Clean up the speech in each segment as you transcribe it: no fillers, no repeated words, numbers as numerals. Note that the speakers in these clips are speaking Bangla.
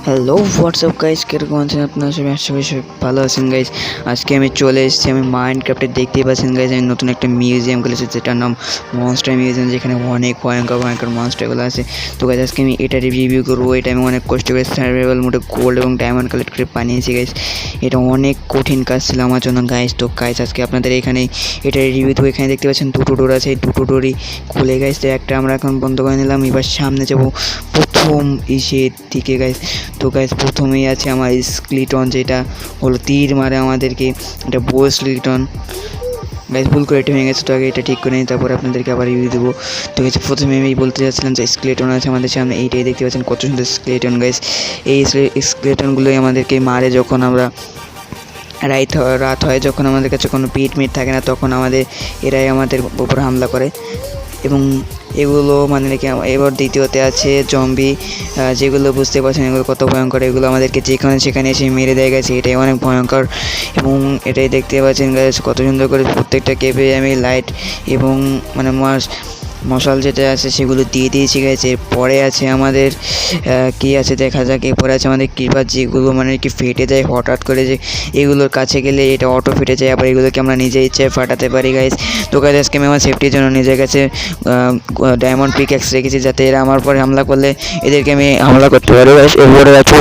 হ্যালো হোয়াটসঅ্যাপ গাইস, কিরকম আছেন আপনারা সবাই? আশা করি সবাই ভালো আছেন গাইস। আজকে আমি চলে এসেছি, আমি মাইনক্রাফটে দেখতেই পাচ্ছেন গাইস, আমি নতুন একটা মিউজিয়াম খুলেছি যেটার নাম মনস্টার মিউজিয়াম, যেখানে অনেক ভয়ঙ্কর ভয়ঙ্কর মনস্টারগুলো আছে। তো গাইস আজকে আমি এটা রিভিউ করবো। এটা আমি অনেক কষ্ট করে সার্ভাইভাল মোডে গোল্ড এবং ডায়মন্ড কালেক্ট করে বানিয়েছি গাইস। এটা অনেক কঠিন কাজ ছিল আমার জন্য গাইস। তো গাইস আজকে আপনাদের এখানে এটা রিভিউ দেবো। এখানে দেখতে পাচ্ছেন দুটো ডোর আছে, এই দুটো ডোরই খুলে গাইস। তো একটা আমরা এখন বন্ধ করে নিলাম, এবার সামনে যাবো প্রথম ইসের দিকে গাইস। তো গাইস প্রথমেই আছে আমার স্কেলিটন, যেটা হলো তীর মারে আমাদেরকে, এটা বো স্কেলিটন গাইস। ভুল করে এটা ভেঙে গেছে, তো আগে এটা ঠিক করে নিই, তারপরে আপনাদেরকে আবার রিভিউ দেবো। তো গাইস প্রথমে আমি বলতে চাচ্ছিলাম যে স্কেলিটন আছে আমাদের সামনে, এইটাই দেখতে পাচ্ছেন কত সুন্দর স্কেলিটন গাইস। এই স্কেলিটনগুলোই আমাদেরকে মারে যখন আমরা রাত হয়, যখন আমাদের কাছে কোনো মিট থাকে না, তখন এরাই আমাদের উপর হামলা করে। এবং এগুলো মানে কি, এবার দ্বিতীয়তে আছে জম্বি, যেগুলো বুঝতে পারছেন এগুলো কত ভয়ঙ্কর। এগুলো আমাদেরকে যেখানে সেখানে এসে মেরে দেয় গেছে, এটাই অনেক ভয়ঙ্কর। এবং এটাই দেখতে পাচ্ছেন গাইস কত সুন্দর করে প্রত্যেকটা কেপে আমি লাইট এবং মানে মশাল যেটা আছে সেগুলো দিয়ে দিয়েছি গেছে। পরে আছে আমাদের কি আছে দেখা যাক। এরপরে আছে আমাদের ক্রিপার, যেগুলো মানে কি ফেটে যায় হঠাৎ করে, যে এগুলোর কাছে গেলে এটা অটো ফেটে যায়, আবার এগুলোকে আমরা নিজে ইচ্ছে ফাটাতে পারি গাইস। তো গাইস আজকে আমি আমার সেফটির জন্য নিজের কাছে ডায়মন্ড পিকঅ্যাক্স রেখেছি, যাতে এরা আমার পরে হামলা করলে এদেরকে আমি হামলা করতে পারি গাইস। এরপরে আছে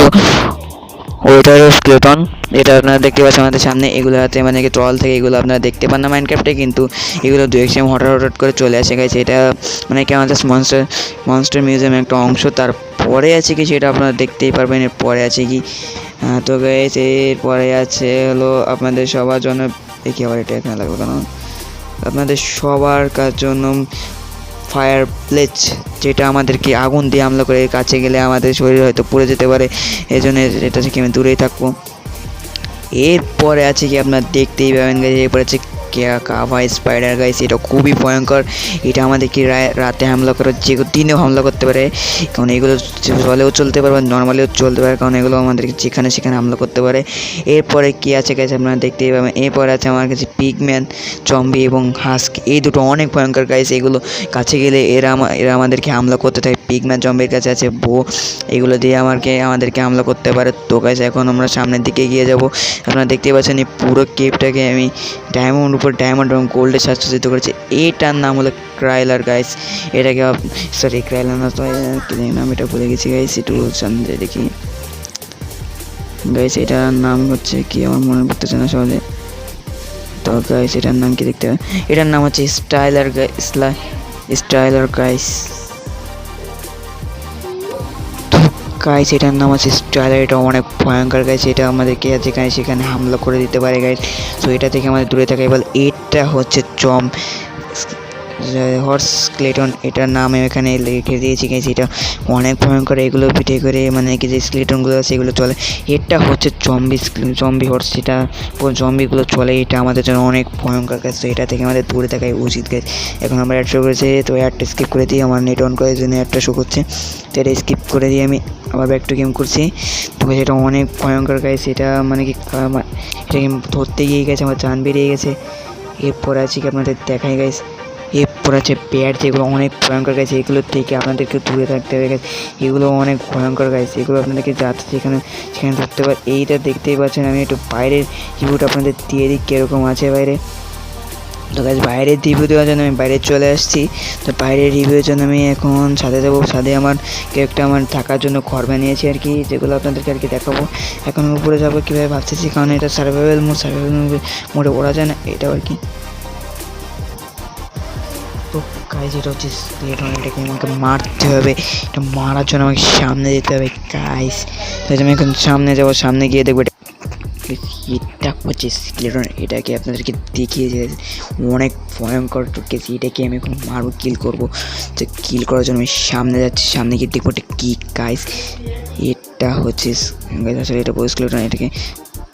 ওয়েটার স্কেলেটন, এটা আপনারা দেখতে পাচ্ছেন আমাদের সামনে। এগুলো হাতে মানে কি ট্রল থেকে এগুলো আপনারা দেখতে পান না মাইনক্রাফটে, কিন্তু এগুলো দু এক সময় হঠাৎ করে চলে আসে গেছে। এটা মানে কি আমাদের মনস্টার মিউজিয়ামের একটা অংশ। তারপরে আছে কি সেটা আপনারা দেখতেই পারবেন। এর পরে আছে কি, তো গাইস এরপরে আছে হলো আপনাদের সবার জন্য, দেখি আবার এটা এখানে লাগবে কেন, আপনাদের সবার জন্য ফায়ার প্লেচ, যেটা আমাদেরকে আগুন দিয়ে হামলা করে, কাছে গেলে আমাদের শরীর হয়তো পুড়ে যেতে পারে, এই জন্য এটা থেকে আমি দূরেই থাকবো। এরপরে আছে কি আপনারা দেখতেই পাবেন গাইস, এরপরে আছে কাভা স্পাইডার গাইস। এটা খুবই ভয়ঙ্কর। এটা আমাদেরকে রাতে হামলা করে, যে দিনেও হামলা করতে পারে, কারণ এগুলো জলেও চলতে পারে বা নর্মালিও চলতে পারে, কারণ এগুলো আমাদেরকে যেখানে সেখানে হামলা করতে পারে। এরপরে কি আছে গাইস আপনারা দেখতেই পাবেন। এরপরে আছে আমার কাছে পিগম্যান, জম্বি এবং হাস্ক। এই দুটো অনেক ভয়ঙ্কর গাইস। এগুলো কাছে গেলে এরা আমাদেরকে হামলা করতে থাকে। পিগম্যান জম্বির কাছে আছে বো, এগুলো দিয়ে আমাদেরকে হামলা করতে পারে। তো গাইস এখন আমরা সামনের দিকে এগিয়ে যাব। আপনারা দেখতেই পাচ্ছেন এই পুরো কেপটাকে আমি ডায়মন্ড উপর ডায়মন্ড এবং গোল্ডে সাজসজ্জিত করেছে। এটার নাম হলো ক্রাইলার গাইস। এটাকে সরি ক্রাইলার না, তো নাম এটা ভুলে গেছি গাইস, একটু সামনে দেখি গাইস। এটার নাম হচ্ছে কি, আমার মনে পড়তেছে না সহজে। তো গাইস এটার নাম কি দেখতে হবে, এটার নাম হচ্ছে স্টাইলার গাইস। গাইস এটার নাম আছে স্টাইলার। এটা অনেক ভয়ঙ্কর গাইস। এটা আমাদেরকে যেখানে সেখানে হামলা করে দিতে পারে গাইস। তো এটা থেকে আমাদের দূরে থাকা। এবার এটা হচ্ছে হর্স স্কেলেটন, এটার নাম আমি এখানে লিখে দিয়েছি গাইস। এটা অনেক ভয়ঙ্কর। এগুলো পিঠে করে মানে কি যে স্কেলেটনগুলো আছে এগুলো চলে। এটা হচ্ছে জম্বি হর্স, যেটা জম্বিগুলো চলে। এটা আমাদের জন্য অনেক ভয়ঙ্কর গাইস। তো এটা থেকে আমাদের দূরে থাকাই উচিত গাইস। এখন আমরা অ্যাড শো করেছি, তো অ্যাডটা স্কিপ করে দিই। আমার নেট অন করার জন্য অ্যাডটা শো করছে, তো এটা স্কিপ করে দিয়ে আমি আবার ব্যাক টু গেম করছি। তো এটা অনেক ভয়ঙ্কর গাইস। এটা মানে কি এটাকে ধরতে গিয়ে গেছে আমার জান বেরিয়ে গেছে। এরপর আছে কি আপনাদের দেখাই গাইস, এরপর আছে প্যাড, যেগুলো অনেক ভয়ঙ্কর গাইছে। এগুলোর থেকে আপনাদেরকে দূরে থাকতে হবে গাইস। এগুলো অনেক ভয়ঙ্কর গাইছে। এগুলো আপনাদেরকে যাচ্ছে সেখানে ধরতে পারে। এইটা দেখতেই পাচ্ছেন। আমি একটু বাইরের রিভিউটা আপনাদের দিয়ে দিই কীরকম আছে বাইরে। তো গাইস বাইরের রিভিউ দেওয়ার জন্য আমি বাইরে চলে আসছি। তো বাইরের রিভিউয়ের জন্য আমি এখন ছাদে যাবো। ছাদে আমার কেকটা আমার থাকার জন্য ঘর বানিয়েছি আর কি, যেগুলো আপনাদেরকে আর কি দেখাবো। এখন উপরে যাবো কীভাবে ভাবতেছি, কারণ এটা সার্ভাইভাল মোডে ওরা যায় না, এটা আর কি। তো গাইস এটা হচ্ছে স্কেলেটন, এটাকে আমাকে মারতে হবে। এটা মারার জন্য আমাকে সামনে যেতে হবে গাইস। তাই আমি এখন সামনে যাবো, সামনে গিয়ে দেখবো এটা হচ্ছে স্কেলেটন। এটাকে আপনাদেরকে দেখিয়ে যে অনেক ভয়ঙ্কর কেস। এটাকে আমি এখন মারবো, কিল করবো। তো কিল করার জন্য আমি সামনে যাচ্ছি, সামনে গিয়ে দেখবো এটা কী গাইস। এটা হচ্ছে আসলে এটা বড় স্কেলেটন। এটাকে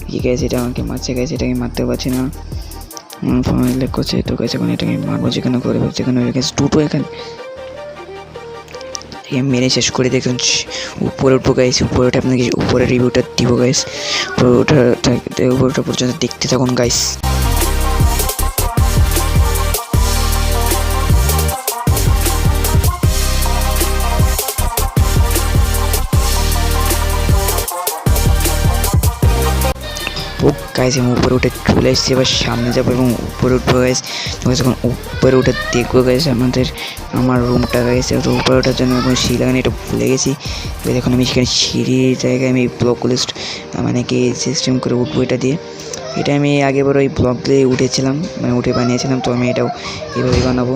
কি গাইস, এটা আমাকে মারছে গাইস। এটাকে মারতে পারছি না, লেক করছে। তো গাইস এখন এটাকে মারবো, যেখানে করে যেখানে দুটো এখানে মেরে শেষ করে দেখুন উপরে উঠবো গাইস। উপরে ওটা আপনাকে উপরে রিভিউটা দিব গাইস। উপরটা পর্যন্ত দেখতে থাকুন গাইস। গাইস আমি উপরে উঠে চলে এসেছি, এবার সামনে যাবো এবং উপরে উঠবো গাইস। যখন উপরে উঠে দেখবো গাইস আমার রুমটা গাইস, উপরে ওঠার জন্য এখন সিঁড়ি লাগানো এটা ভুলে গেছি। এবার এখন আমি সেখানে সিঁড়ির জায়গায় আমি ব্লকগুলো মানে কি সিস্টেম করে উঠবো এটা দিয়ে। এটা আমি আগে বড় ওই ব্লক দিয়ে উঠেছিলাম, মানে উঠে বানিয়েছিলাম, তো আমি এটাও এইভাবেই বানাবো।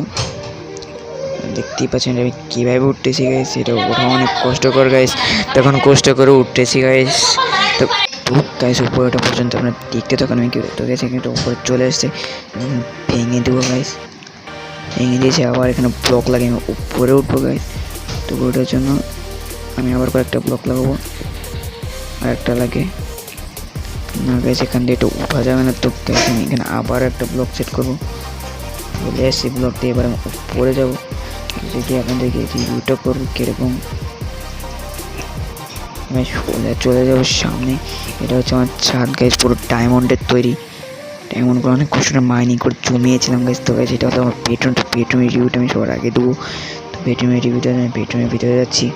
দেখতেই পাচ্ছেন আমি কীভাবে উঠতেছি গাইস, এটা ওঠা অনেক কষ্টকর গাইস, তখন কষ্ট করে উঠতেছি গাইস। তো গাইস উপরে ওঠা পর্যন্ত আপনার দেখতে তখন আমি কী তো গেছি, কিন্তু উপরে চলে এসছে, ভেঙে দেবো গাইস। ভেঙে দিয়েছি, আবার এখানে ব্লক লাগিয়ে আমি উপরে উঠবো গাইস। তো ওটার জন্য আমি আবার কয়েকটা ব্লক লাগাবো, আর একটা লাগে না গাইস, এখান দিয়ে একটু উঠা যাবে না। তো গাইস আমি এখানে আবার একটা ব্লক সেট করবো, চলে আসছি ব্লক দিয়ে, এবার আমি উপরে যাবো। দেখি এখন দেখি রিভিউটা করবো কীরকম। আমি চলে যাবো সামনে। এটা হচ্ছে আমার ছাদ গাইস, পুরো ডায়মন্ডের তৈরি। ডায়মন্ডগুলো অনেক কষ্ট মাইনিং করে জমিয়েছিলাম গাইস। তো গাইস এটা হলো আমার বেডরুমের রিভিউটা আমি সবার আগে দেবো। তো বেডরুমের রিভিউটা আমি বেডরুমের ভিতরে যাচ্ছি,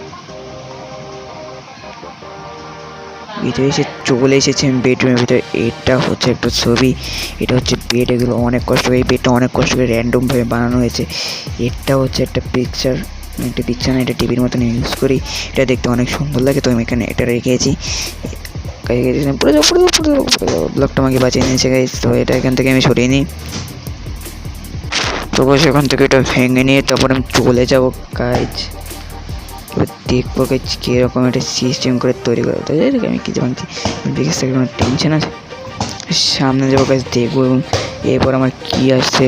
ভিতরে এসে চলে এসেছি আমি বেডরুমের ভিতরে। এটা হচ্ছে একটা ছবি, এটা হচ্ছে বেড। এগুলো অনেক কষ্ট করে, এই বেডটা অনেক কষ্ট করে র্যান্ডমভাবে বানানো হয়েছে। এটা হচ্ছে একটা পিকচার না, এটা টিভির মতন ইউজ করি, এটা দেখতে অনেক সুন্দর লাগে। তো আমি এখানে এটা রেখেছি, পড়ে যাও ব্লকটা আমাকে বাঁচিয়ে নিয়েছে গাইস। তো এটা এখান থেকে আমি সরিয়ে নিই, তো বসে এখান থেকে এটা ভেঙে নিয়ে তারপর আমি চলে যাবো গাইস। এবার দেখবো গাইস কীরকম একটা সিস্টেম করে তৈরি করা হতো। আমি কিছু ভাবছি বিকাশ থেকে কোনো টেনশন আছে, সামনে যাবো গাইস দেখবো এবং এরপর আমার কী আসছে।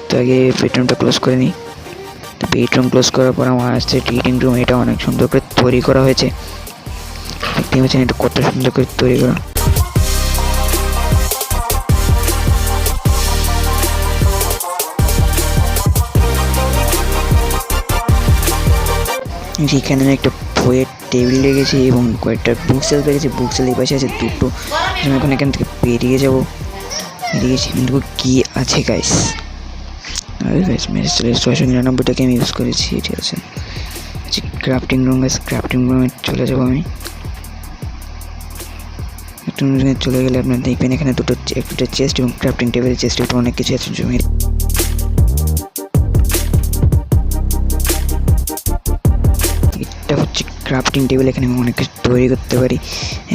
তো আগে বেডরুমটা ক্লোজ করে নিই। তো বেডরুম ক্লোজ করার পর আমার আসছে রিডিং রুম। এটা অনেক সুন্দর করে তৈরি করা হয়েছে, দেখতে পাচ্ছেন এটা কত সুন্দর করে তৈরি করা। এখানে আমি একটা বইয়ের টেবিল রেখেছি এবং কয়েকটা বুক সেল রেখেছি। বুক সেল এই পাশে আছে দুটো। আমি এখন এখান থেকে বেরিয়ে যাবো। বেরিয়ে গেছি, কিন্তু কী আছে গাইস, আরে গাইস মেরে চলে 699টাকে আমি ইউজ করেছি, ঠিক আছে। ক্রাফটিং রুম গাইস, ক্রাফটিং রুমে চলে যাবো আমি। ক্রাফটিং রুমে চলে গেলে আপনারা দেখবেন এখানে একটা চেস্ট এবং ক্রাফটিং টেবিল, চেস্টের উপর অনেক কিছু আছে জমি। এটা হচ্ছে ক্রাফটিং টেবিল, এখানে আমি অনেক কিছু তৈরি করতে পারি।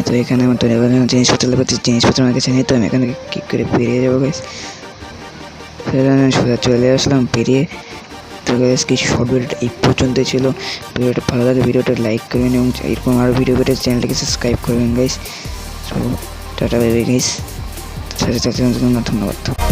তো এখানে আমার তৈরি করার জিনিসপত্র লাগবে, জিনিসপত্র আমার কাছে নেই। তো আমি এখান থেকে কী করে বেরিয়ে যাবো গাইস, আমি সোজা চলে আসলাম বেরিয়ে। তো গাইস কি শর্ট ভিডিওটা এই পর্যন্তই ছিল। ভিডিওটা ভালো লাগে ভিডিওটা লাইক করবেন এবং এরকম আরও ভিডিও পেতে চ্যানেলটাকে সাবস্ক্রাইব করবেন গাইস। তো টাটা বাই বাই গাইস, সাথে ধন্যবাদ।